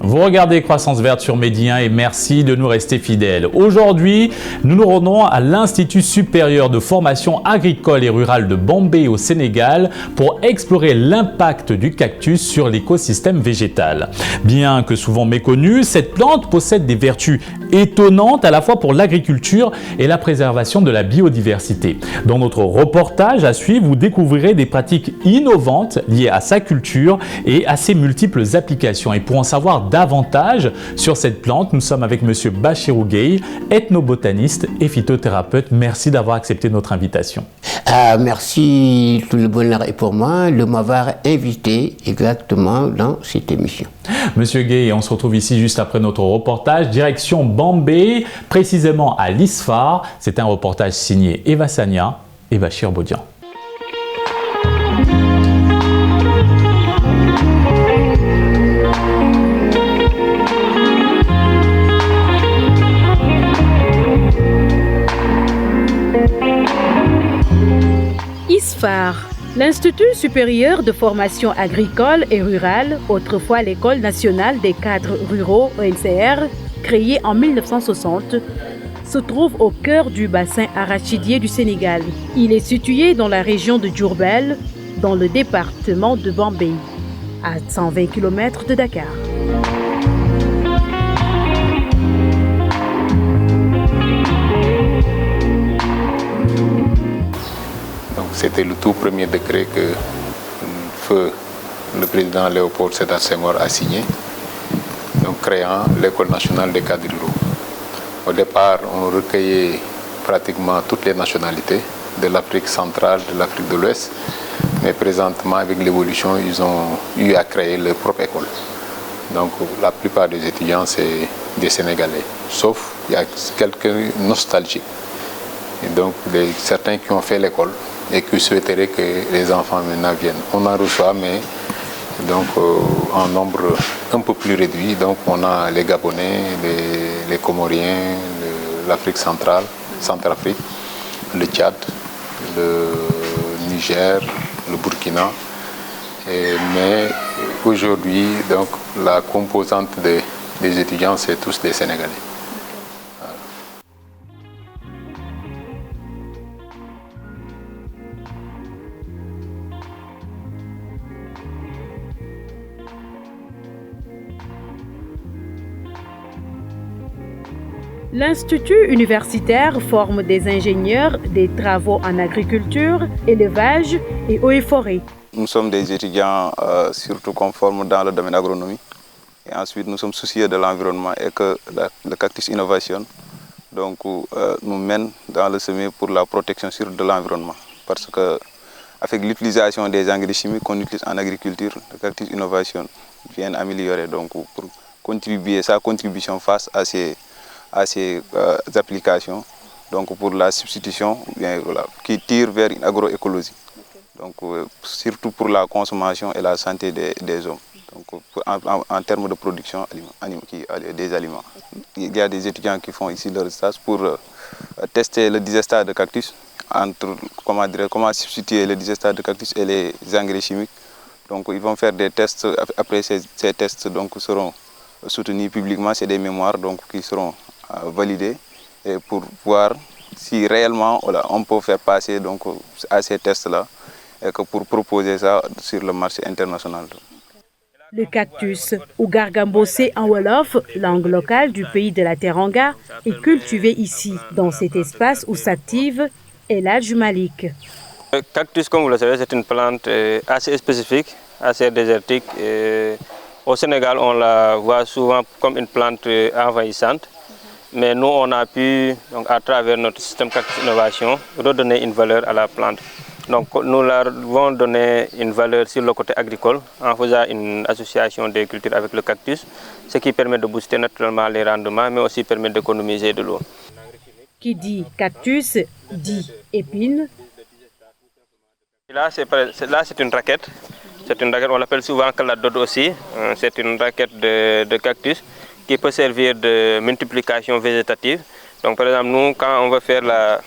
Vous regardez Croissance Verte sur Medi 1 et merci de nous rester fidèles. Aujourd'hui, nous nous rendons à l'Institut supérieur de formation agricole et rurale de Bambey au Sénégal pour explorer l'impact du cactus sur l'écosystème végétal. Bien que souvent méconnue, cette plante possède des vertus étonnantes à la fois pour l'agriculture et la préservation de la biodiversité. Dans notre reportage à suivre, vous découvrirez des pratiques innovantes liées à sa culture et à ses multiples applications. Et pour en savoir davantage sur cette plante, nous sommes avec Monsieur Bachirou Gueye, ethnobotaniste et phytothérapeute. Merci d'avoir accepté notre invitation. Merci, tout le bonheur est pour moi de m'avoir invité exactement dans cette émission. Monsieur Gueye, on se retrouve ici juste après notre reportage, direction Bambey, précisément à l'ISFAR. C'est un reportage signé Eva Sania et Bachir Bodian. ISFAR, l'Institut supérieur de formation agricole et rurale, autrefois l'École nationale des cadres ruraux ENCR, créée en 1960, se trouve au cœur du bassin arachidier du Sénégal. Il est situé dans la région de Diourbel, dans le département de Bambey, à 120 km de Dakar. C'était le tout premier décret que feu le président Léopold Sédar Senghor a signé, donc créant l'École nationale des cadres ruraux. Au départ, on recueillait pratiquement toutes les nationalités de l'Afrique centrale, de l'Afrique de l'Ouest, mais présentement, avec l'évolution, ils ont eu à créer leur propre école. Donc la plupart des étudiants, c'est des Sénégalais, sauf il y a quelques nostalgiques. Et donc certains qui ont fait l'école et qui souhaiteraient que les enfants maintenant viennent. On en reçoit, mais donc en nombre un peu plus réduit. Donc on a les Gabonais, les Comoriens, l'Afrique centrale, Centrafrique, le Tchad, le Niger, le Burkina. Mais aujourd'hui, donc la composante des étudiants, c'est tous des Sénégalais. L'Institut universitaire forme des ingénieurs des travaux en agriculture, élevage et eaux et forêts. Nous sommes des étudiants surtout conformes dans le domaine agronomie. Et ensuite, nous sommes soucieux de l'environnement et que le Cactus Innovation donc, nous mène dans le semis pour la protection de l'environnement. Parce que avec l'utilisation des engrais chimiques qu'on utilise en agriculture, le Cactus Innovation vient améliorer donc, pour contribuer sa contribution face à ces applications, donc pour la substitution bien, voilà, qui tire vers une agroécologie, donc surtout pour la consommation et la santé des hommes, donc en termes de production des aliments. Il y a des étudiants qui font ici leur stage pour tester le digestat de cactus, entre comment substituer le digestat de cactus et les engrais chimiques. Donc ils vont faire des tests, après ces tests donc, seront soutenus publiquement, c'est des mémoires donc, qui seront validés et pour voir si réellement voilà, on peut faire passer donc, à ces tests-là et que pour proposer ça sur le marché international. Le cactus, ou gargambosé en Wolof, langue locale du pays de la Teranga, est cultivé ici, dans cet espace où s'active El Hadj Malik. Le cactus, comme vous le savez, c'est une plante assez spécifique, assez désertique. Au Sénégal, on la voit souvent comme une plante envahissante. Mais nous, on a pu, donc, à travers notre système Cactus Innovation, redonner une valeur à la plante. Donc nous leur avons donné une valeur sur le côté agricole en faisant une association des cultures avec le cactus, ce qui permet de booster naturellement les rendements, mais aussi permet d'économiser de l'eau. Qui dit cactus, dit épine. Là, c'est une raquette. C'est une raquette, on l'appelle souvent caladode aussi. C'est une raquette de cactus qui peut servir de multiplication végétative. Donc par exemple, nous, quand on veut faire la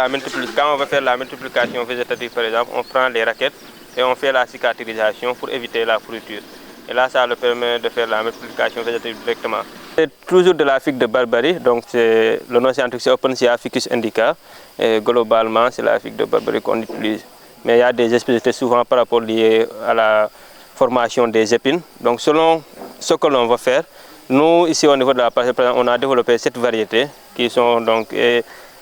multiplication végétative, par exemple, on prend les raquettes et on fait la cicatrisation pour éviter la pourriture. Et là, ça leur permet de faire la multiplication végétative directement. C'est toujours de la figue de Barbarie, donc le nom scientifique c'est Opuntia ficus indica. Et globalement, c'est la figue de Barbarie qu'on utilise. Mais il y a des spécificités souvent par rapport liées à la formation des épines. Donc selon ce que l'on va faire, nous ici au niveau de la parcelle, on a développé 7 variétés qui sont donc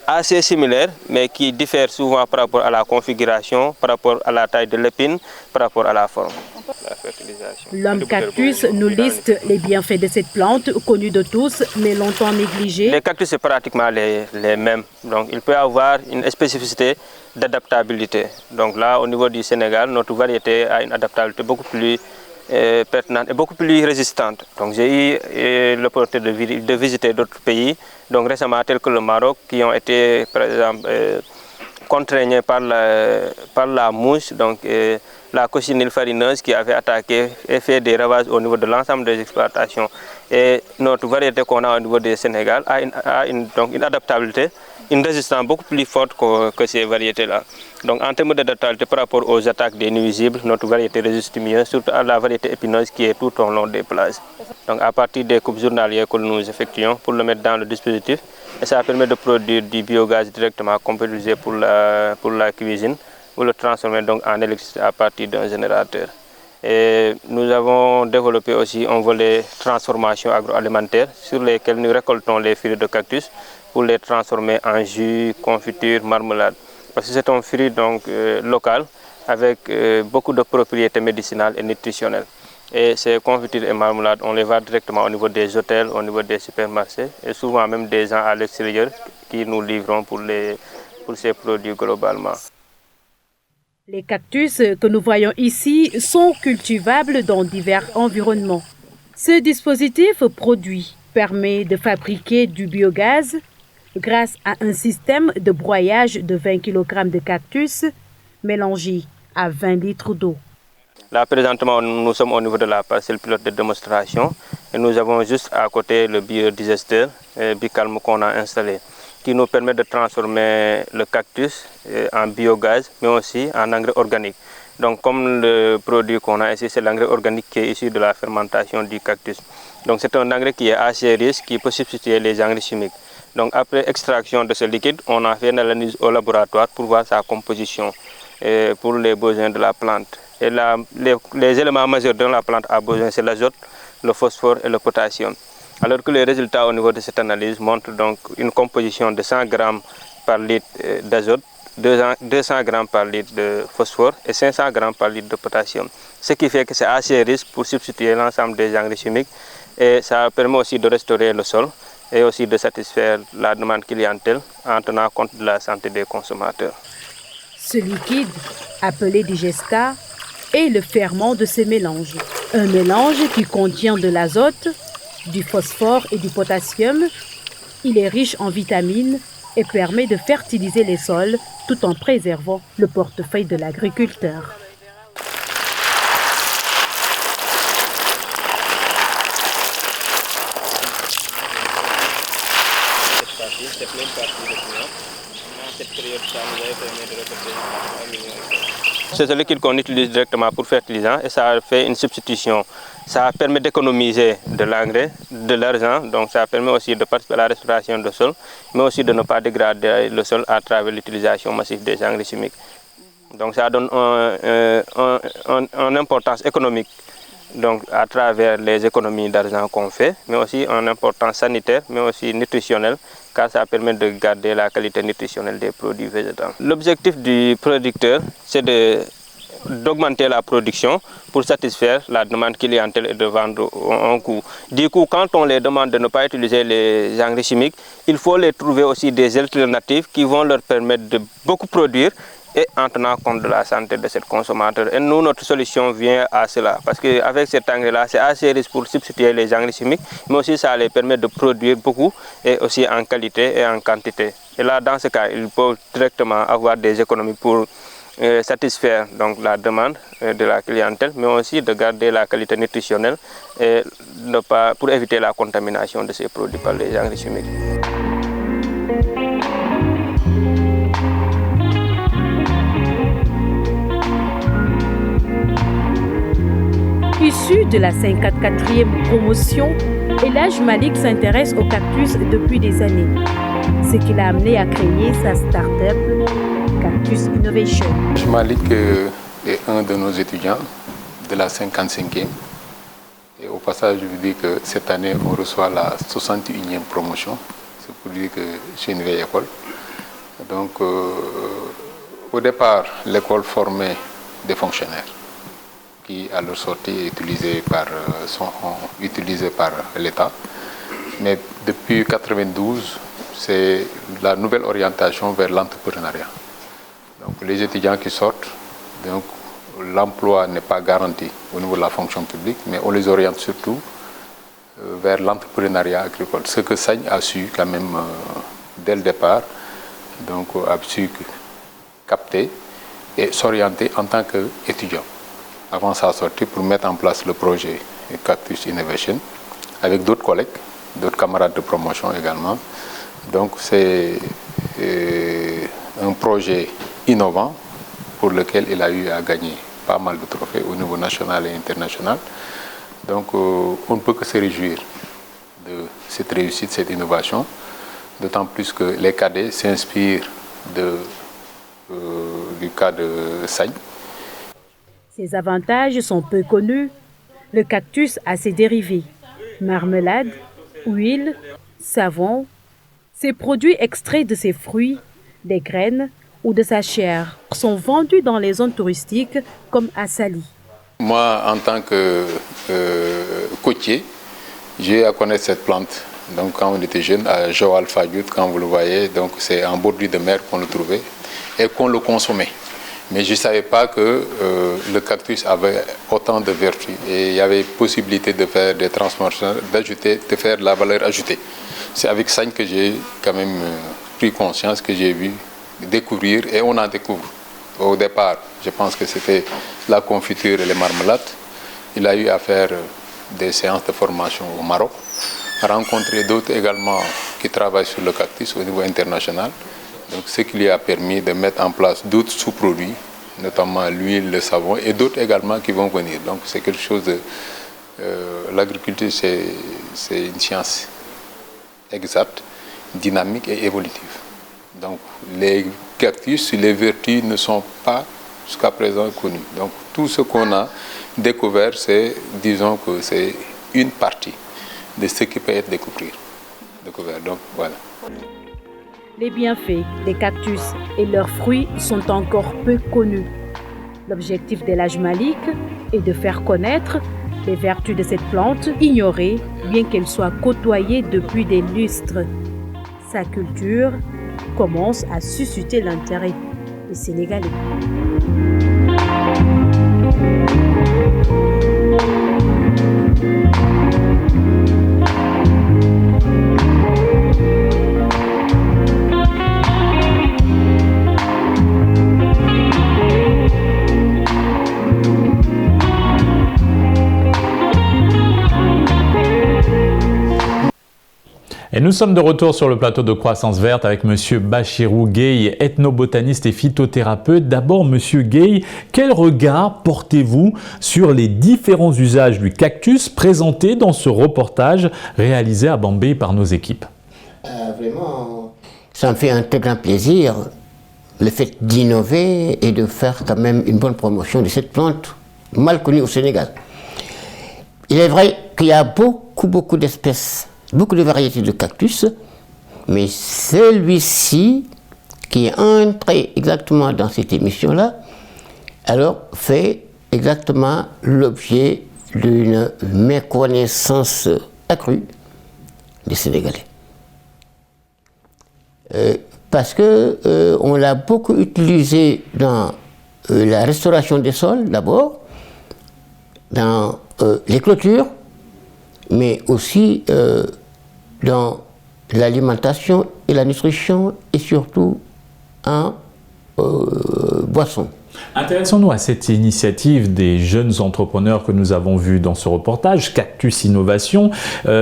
assez similaires, mais qui diffèrent souvent par rapport à la configuration, par rapport à la taille de l'épine, par rapport à la forme. L'homme cactus nous liste les bienfaits de cette plante, connue de tous, mais longtemps négligée. Les cactus, c'est pratiquement les mêmes. Donc, il peut avoir une spécificité d'adaptabilité. Donc là, au niveau du Sénégal, notre variété a une adaptabilité beaucoup plus pertinente et beaucoup plus résistante. Donc, j'ai eu l'opportunité de visiter d'autres pays, donc récemment tels que le Maroc, qui ont été, par exemple, contraignés par la mouche, donc la coccinelle farineuse qui avait attaqué et fait des ravages au niveau de l'ensemble des exploitations. Et notre variété qu'on a au niveau du Sénégal a une adaptabilité, une résistance beaucoup plus forte que ces variétés-là. Donc en termes d'adaptabilité par rapport aux attaques des nuisibles, notre variété résiste mieux, surtout à la variété épineuse qui est tout au long des plages. Donc à partir des coupes journalières que nous effectuons pour le mettre dans le dispositif, et ça permet de produire du biogaz directement qu'on peut utiliser pour la cuisine, ou le transformer donc en électricité à partir d'un générateur. Et nous avons développé aussi un volet transformation agroalimentaire sur lesquels nous récoltons les fruits de cactus pour les transformer en jus, confiture, marmelade. Parce que c'est un fruit donc local avec beaucoup de propriétés médicinales et nutritionnelles. Et ces confitures et marmelades, on les vend directement au niveau des hôtels, au niveau des supermarchés et souvent même des gens à l'extérieur qui nous livrent pour ces produits globalement. Les cactus que nous voyons ici sont cultivables dans divers environnements. Ce dispositif produit permet de fabriquer du biogaz grâce à un système de broyage de 20 kg de cactus mélangés à 20 litres d'eau. Là, présentement, nous sommes au niveau de la parcelle pilote de démonstration et nous avons juste à côté le biodigesteur Bicalme qu'on a installé, qui nous permet de transformer le cactus en biogaz, mais aussi en engrais organique. Donc, comme le produit qu'on a ici, c'est l'engrais organique qui est issu de la fermentation du cactus. Donc, c'est un engrais qui est assez riche, qui peut substituer les engrais chimiques. Donc, après extraction de ce liquide, on a fait une analyse au laboratoire pour voir sa composition pour les besoins de la plante. Et les éléments majeurs dont la plante a besoin, c'est l'azote, le phosphore et le potassium. Alors que les résultats au niveau de cette analyse montrent donc une composition de 100 g par litre d'azote, 200 g par litre de phosphore et 500 g par litre de potassium. Ce qui fait que c'est assez riche pour substituer l'ensemble des engrais chimiques et ça permet aussi de restaurer le sol et aussi de satisfaire la demande clientèle en tenant compte de la santé des consommateurs. Ce liquide, appelé digesta, est le ferment de ces mélanges. Un mélange qui contient de l'azote, du phosphore et du potassium. Il est riche en vitamines et permet de fertiliser les sols tout en préservant le portefeuille de l'agriculteur. C'est ce liquide qu'on utilise directement pour fertilisant et ça fait une substitution. Ça permet d'économiser de l'engrais, de l'argent, donc ça permet aussi de participer à la restauration du sol, mais aussi de ne pas dégrader le sol à travers l'utilisation massive des engrais chimiques. Donc ça donne une importance économique donc, à travers les économies d'argent qu'on fait, mais aussi une importance sanitaire, mais aussi nutritionnelle, car ça permet de garder la qualité nutritionnelle des produits végétaux. L'objectif du producteur, c'est d'augmenter la production pour satisfaire la demande clientèle et de vendre un coût. Du coup, quand on les demande de ne pas utiliser les engrais chimiques, il faut les trouver aussi des alternatives qui vont leur permettre de beaucoup produire et en tenant compte de la santé de ces consommateurs. Et nous, notre solution vient à cela, parce qu'avec cet engrais-là, c'est assez riche pour substituer les engrais chimiques, mais aussi ça les permet de produire beaucoup et aussi en qualité et en quantité. Et là, dans ce cas, ils peuvent directement avoir des économies pour satisfaire donc, la demande de la clientèle, mais aussi de garder la qualité nutritionnelle et pour éviter la contamination de ces produits par les engrais chimiques. Issu de la 54e promotion, Elhadj Malick s'intéresse aux cactus depuis des années, ce qui l'a amené à créer sa start-up Cactus Innovation. Elhadj Malick est un de nos étudiants de la 55e. Et au passage, je vous dis que cette année, on reçoit la 61e promotion. C'est pour dire que c'est une vieille école. Donc, au départ, l'école formait des fonctionnaires qui, à leur sortie, sont utilisés par l'État. Mais depuis 1992, c'est la nouvelle orientation vers l'entrepreneuriat. Donc, les étudiants qui sortent, donc, l'emploi n'est pas garanti au niveau de la fonction publique, mais on les oriente surtout vers l'entrepreneuriat agricole. Ce que Sagne a su quand même dès le départ, donc a su capter et s'orienter en tant qu'étudiant avant sa sortie pour mettre en place le projet Cactus Innovation avec d'autres collègues, d'autres camarades de promotion également. Donc c'est un projet innovant pour lequel il a eu à gagner pas mal de trophées au niveau national et international. Donc on ne peut que se réjouir de cette réussite, cette innovation, d'autant plus que les cadets s'inspirent du cas de Sagne. Ses avantages sont peu connus. Le cactus a ses dérivés, marmelade, huile, savon. Ces produits extraits de ses fruits, des graines ou de sa chair sont vendus dans les zones touristiques comme à Saly. Moi, en tant que côtier, j'ai à connaître cette plante. Donc, quand on était jeune, à Joal Fadiout, quand vous le voyez, donc c'est en bordure de mer qu'on le trouvait et qu'on le consommait. Mais je ne savais pas que le cactus avait autant de vertus et il y avait possibilité de faire des transformations, de faire de la valeur ajoutée. C'est avec Sagne que j'ai quand même pris conscience, que j'ai vu découvrir et on en découvre. Au départ, je pense que c'était la confiture et les marmelades. Il a eu à faire des séances de formation au Maroc, rencontrer d'autres également qui travaillent sur le cactus au niveau international. Donc, ce qui lui a permis de mettre en place d'autres sous-produits, notamment l'huile, le savon et d'autres également qui vont venir. Donc c'est quelque chose de... l'agriculture, c'est une science exacte, dynamique et évolutive. Donc les cactus, les vertus ne sont pas jusqu'à présent connues. Donc tout ce qu'on a découvert, c'est, disons que c'est une partie de ce qui peut être découvert. Donc voilà. Les bienfaits des cactus et leurs fruits sont encore peu connus. L'objectif d'Elhadj Malick est de faire connaître les vertus de cette plante ignorée, bien qu'elle soit côtoyée depuis des lustres. Sa culture commence à susciter l'intérêt des Sénégalais. Et nous sommes de retour sur le plateau de Croissance Verte avec Monsieur Bachirou Gueye, ethnobotaniste et phytothérapeute. D'abord, Monsieur Gueye, quel regard portez-vous sur les différents usages du cactus présentés dans ce reportage réalisé à Bambey par nos équipes? Vraiment, ça me fait un très grand plaisir, le fait d'innover et de faire quand même une bonne promotion de cette plante mal connue au Sénégal. Il est vrai qu'il y a beaucoup d'espèces, beaucoup de variétés de cactus, mais celui-ci, qui est entré exactement dans cette émission-là, alors fait exactement l'objet d'une méconnaissance accrue des Sénégalais. Parce que on l'a beaucoup utilisé dans la restauration des sols d'abord, dans les clôtures, mais aussi dans l'alimentation et la nutrition et surtout en boisson. Intéressons-nous à cette initiative des jeunes entrepreneurs que nous avons vus dans ce reportage, Cactus Innovation.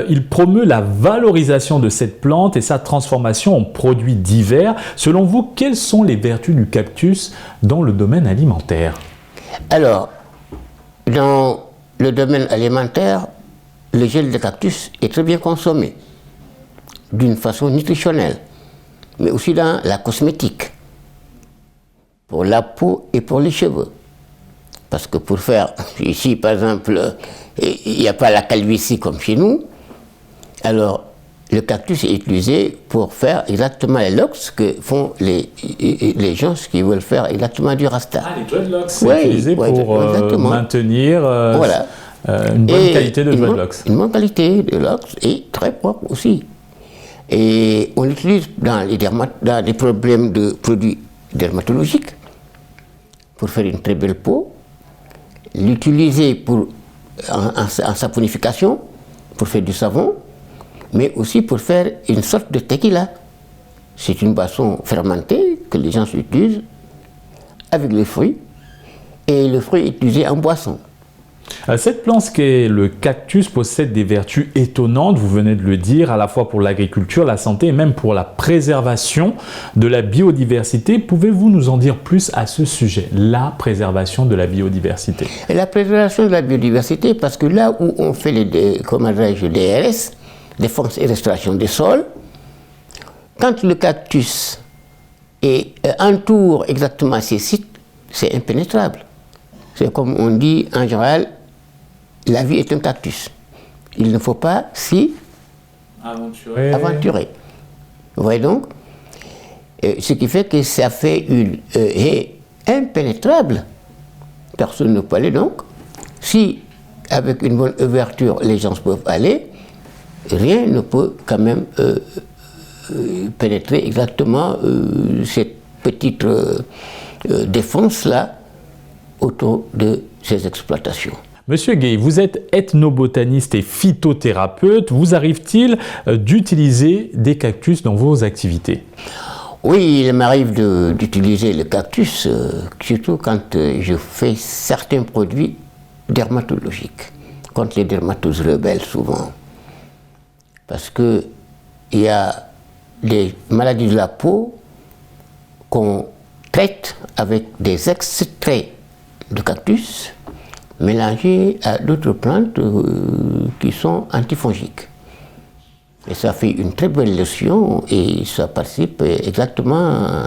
Il promeut la valorisation de cette plante et sa transformation en produits divers. Selon vous, quelles sont les vertus du cactus dans le domaine alimentaire? Alors, dans le domaine alimentaire, le gel de cactus est très bien consommé, d'une façon nutritionnelle, mais aussi dans la cosmétique, pour la peau et pour les cheveux. Parce que pour faire, ici par exemple, il n'y a pas la calvitie comme chez nous, alors le cactus est utilisé pour faire exactement les locks que font les gens qui veulent faire exactement du rasta. Ah, les dreadlocks, c'est utilisé pour maintenir voilà. Une bonne qualité de dreadlocks. Une bonne qualité de locks et très propre aussi. Et on l'utilise dans les problèmes de produits dermatologiques pour faire une très belle peau, l'utiliser en saponification pour faire du savon, mais aussi pour faire une sorte de tequila. C'est une boisson fermentée que les gens utilisent avec les fruits, et le fruit est utilisé en boisson. Cette plante qu'est le cactus possède des vertus étonnantes, vous venez de le dire, à la fois pour l'agriculture, la santé et même pour la préservation de la biodiversité. Pouvez-vous nous en dire plus à ce sujet, la préservation de la biodiversité? Et la préservation de la biodiversité, parce que là où on fait les DRS, défense et restauration des sols, quand le cactus entoure exactement ces sites, c'est impénétrable. C'est comme on dit en général, la vie est un cactus. Il ne faut pas s'y aventurer. Vous voyez donc, ce qui fait que ça fait une haie impénétrable. Personne ne peut aller donc. Si avec une bonne ouverture les gens peuvent aller, rien ne peut quand même pénétrer exactement cette petite défense-là autour de ces exploitations. Monsieur Gueye, vous êtes ethnobotaniste et phytothérapeute. Vous arrive-t-il d'utiliser des cactus dans vos activités? Oui, il m'arrive d'utiliser le cactus, surtout quand je fais certains produits dermatologiques, contre les dermatoses rebelles souvent. Parce qu'il y a des maladies de la peau qu'on traite avec des extraits de cactus mélangés à d'autres plantes qui sont antifongiques. Et ça fait une très belle lotion et ça participe exactement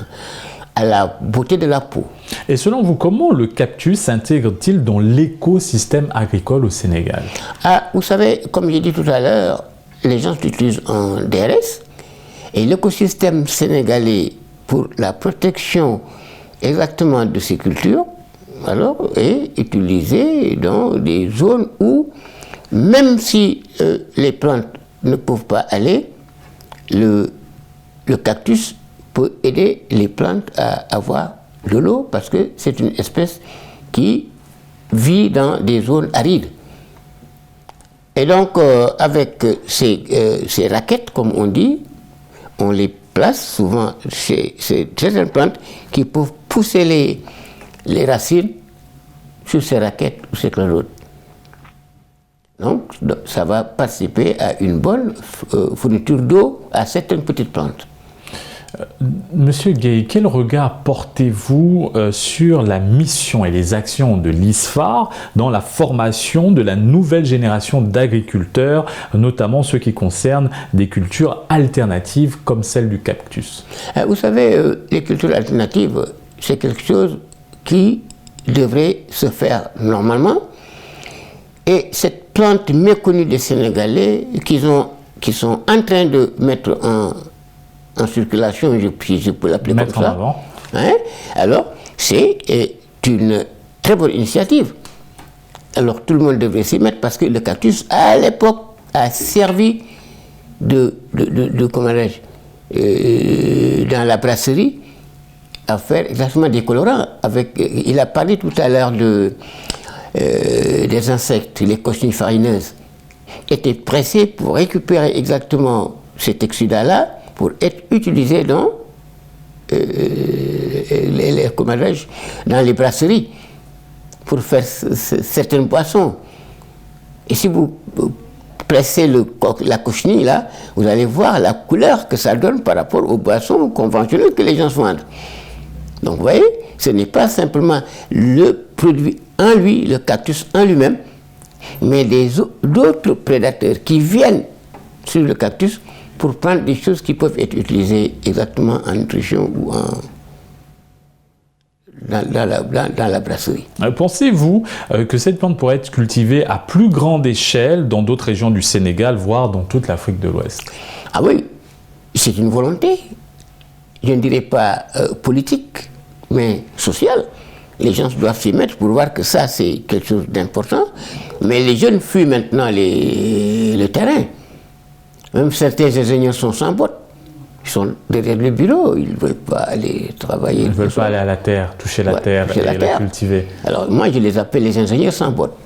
à la beauté de la peau. Et selon vous, comment le cactus s'intègre-t-il dans l'écosystème agricole au Sénégal? Vous savez, comme j'ai dit tout à l'heure, les gens l'utilisent en DRS et l'écosystème sénégalais pour la protection exactement de ces cultures alors est utilisé dans des zones où, même si les plantes ne peuvent pas aller, le cactus peut aider les plantes à avoir de l'eau parce que c'est une espèce qui vit dans des zones arides. Et donc, avec ces raquettes, comme on dit, on les place souvent chez certaines plantes qui peuvent pousser les racines sur ces raquettes ou ces chlorotes. Donc, ça va participer à une bonne fourniture d'eau à certaines petites plantes. Monsieur Gueye, quel regard portez-vous sur la mission et les actions de l'ISFAR dans la formation de la nouvelle génération d'agriculteurs, notamment ceux qui concernent des cultures alternatives comme celle du cactus? Vous savez, les cultures alternatives, c'est quelque chose qui devrait se faire normalement. Et cette plante méconnue des Sénégalais qui sont en train de mettre en circulation, si je peux l'appeler comme ça, hein, alors c'est une très bonne initiative. Alors tout le monde devrait s'y mettre parce que le cactus, à l'époque, a servi comment dirais-je, dans la brasserie, à faire exactement des colorants. Il a parlé tout à l'heure des insectes, les cochenilles farineuses, étaient pressés pour récupérer exactement cet exudat-là pour être utilisé dans dans les brasseries pour faire certaines boissons. Et si vous pressez la cochenille là, vous allez voir la couleur que ça donne par rapport aux boissons conventionnelles que les gens se vendent. Donc vous voyez, ce n'est pas simplement le produit en lui, le cactus en lui-même, mais d'autres prédateurs qui viennent sur le cactus pour prendre des choses qui peuvent être utilisées exactement en nutrition ou dans la brasserie. Pensez-vous que cette plante pourrait être cultivée à plus grande échelle dans d'autres régions du Sénégal, voire dans toute l'Afrique de l'Ouest? Ah oui, c'est une volonté. Je ne dirais pas politique, mais sociale. Les gens doivent s'y mettre pour voir que ça, c'est quelque chose d'important. Mais les jeunes fuient maintenant le terrain. Même certains ingénieurs sont sans bottes. Ils sont derrière le bureau, ils ne veulent pas aller travailler. Ils ne veulent pas aller à la terre, toucher la terre et la cultiver. Alors moi, je les appelle les ingénieurs sans bottes.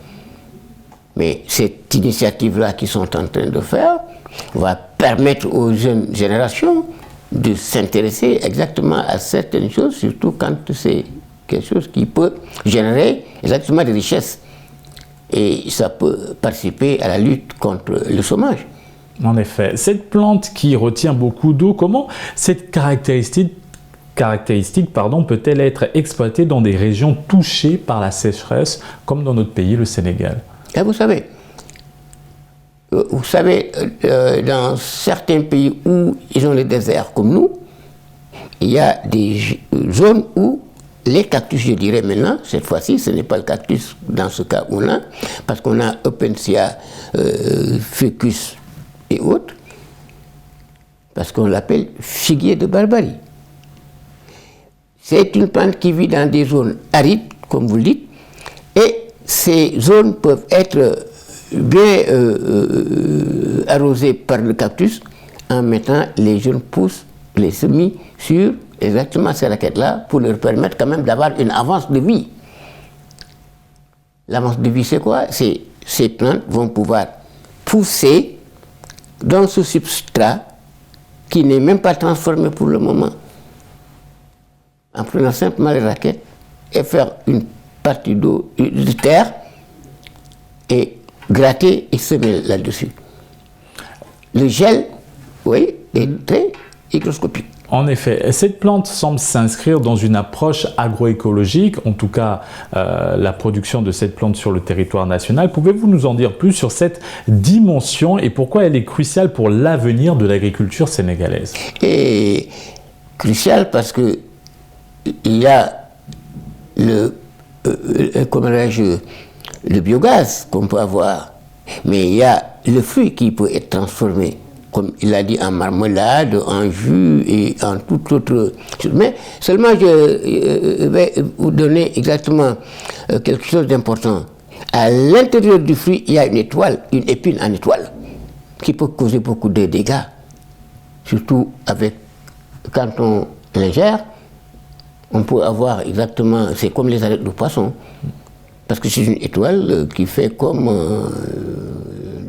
Mais cette initiative-là qu'ils sont en train de faire va permettre aux jeunes générations de s'intéresser exactement à certaines choses, surtout quand c'est quelque chose qui peut générer exactement des richesses. Et ça peut participer à la lutte contre le chômage. En effet, cette plante qui retient beaucoup d'eau, comment cette caractéristique peut-elle être exploitée dans des régions touchées par la sécheresse, comme dans notre pays, le Sénégal? Et vous savez, dans certains pays où ils ont les déserts comme nous, il y a des zones où les cactus, je dirais maintenant, cette fois-ci, ce n'est pas le cactus dans ce cas où on a, parce qu'on a Opensia, Ficus et autres, parce qu'on l'appelle figuier de Barbarie. C'est une plante qui vit dans des zones arides, comme vous le dites, et ces zones peuvent être bien arrosées par le cactus en mettant les jeunes pousses, les semis sur exactement ces raquettes-là pour leur permettre quand même d'avoir une avance de vie. L'avance de vie, c'est quoi? Ces plantes vont pouvoir pousser dans ce substrat qui n'est même pas transformé pour le moment. En prenant simplement les raquettes et faire une partie d'eau, de terre, et gratter et semer là-dessus. Le gel, oui, est très hygroscopique. En effet, cette plante semble s'inscrire dans une approche agroécologique, en tout cas la production de cette plante sur le territoire national. Pouvez-vous nous en dire plus sur cette dimension et pourquoi elle est cruciale pour l'avenir de l'agriculture sénégalaise? Et cruciale parce que il y a le biogaz qu'on peut avoir, mais il y a le fruit qui peut être transformé, comme il a dit, en marmelade, en jus et en toute autre chose. Mais seulement je vais vous donner exactement quelque chose d'important. À l'intérieur du fruit, il y a une étoile, une épine en étoile, qui peut causer beaucoup de dégâts, surtout quand on l'ingère. On peut avoir exactement, c'est comme les arêtes de poisson, parce que c'est une étoile qui fait comme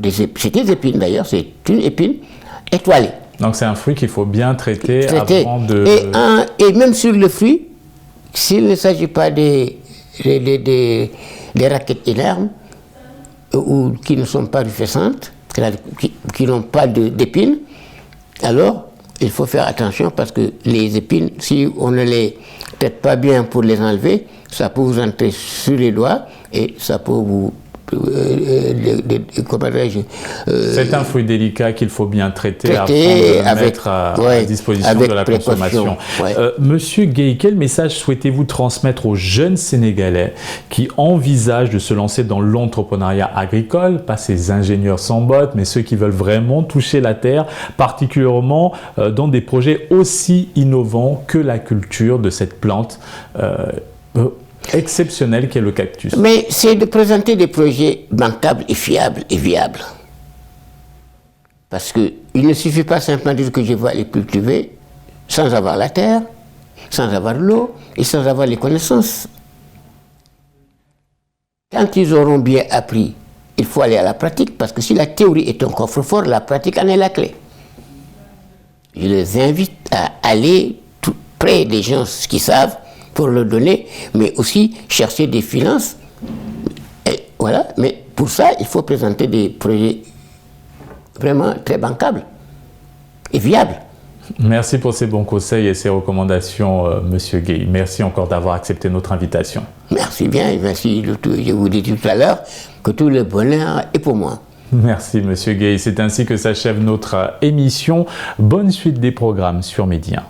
c'est des épines d'ailleurs, c'est une épine étoilée. Donc c'est un fruit qu'il faut bien traiter avant de... Et même sur le fruit, s'il ne s'agit pas des raquettes inermes ou qui ne sont pas rufescentes, qui n'ont pas d'épines, alors il faut faire attention parce que les épines, si on ne les traite pas bien pour les enlever, ça peut vous entrer sur les doigts et ça peut vous... c'est un fruit délicat qu'il faut bien traiter avant de le mettre à disposition de la consommation. Ouais. Monsieur Gueye, quel message souhaitez-vous transmettre aux jeunes Sénégalais qui envisagent de se lancer dans l'entrepreneuriat agricole, pas ces ingénieurs sans bottes, mais ceux qui veulent vraiment toucher la terre, particulièrement dans des projets aussi innovants que la culture de cette plante exceptionnel qu'est le cactus? Mais c'est de présenter des projets bancables et fiables et viables. Parce qu'il ne suffit pas simplement de dire que je vais aller cultiver sans avoir la terre, sans avoir l'eau et sans avoir les connaissances. Quand ils auront bien appris, il faut aller à la pratique, parce que si la théorie est un coffre-fort, la pratique en est la clé. Je les invite à aller tout près des gens qui savent, pour leur donner, mais aussi chercher des finances. Et voilà. Mais pour ça, il faut présenter des projets vraiment très bancables et viables. Merci pour ces bons conseils et ces recommandations, Monsieur Gueye. Merci encore d'avoir accepté notre invitation. Merci bien et merci de tout. Je vous dis tout à l'heure que tout le bonheur est pour moi. Merci, Monsieur Gueye. C'est ainsi que s'achève notre émission. Bonne suite des programmes sur Média.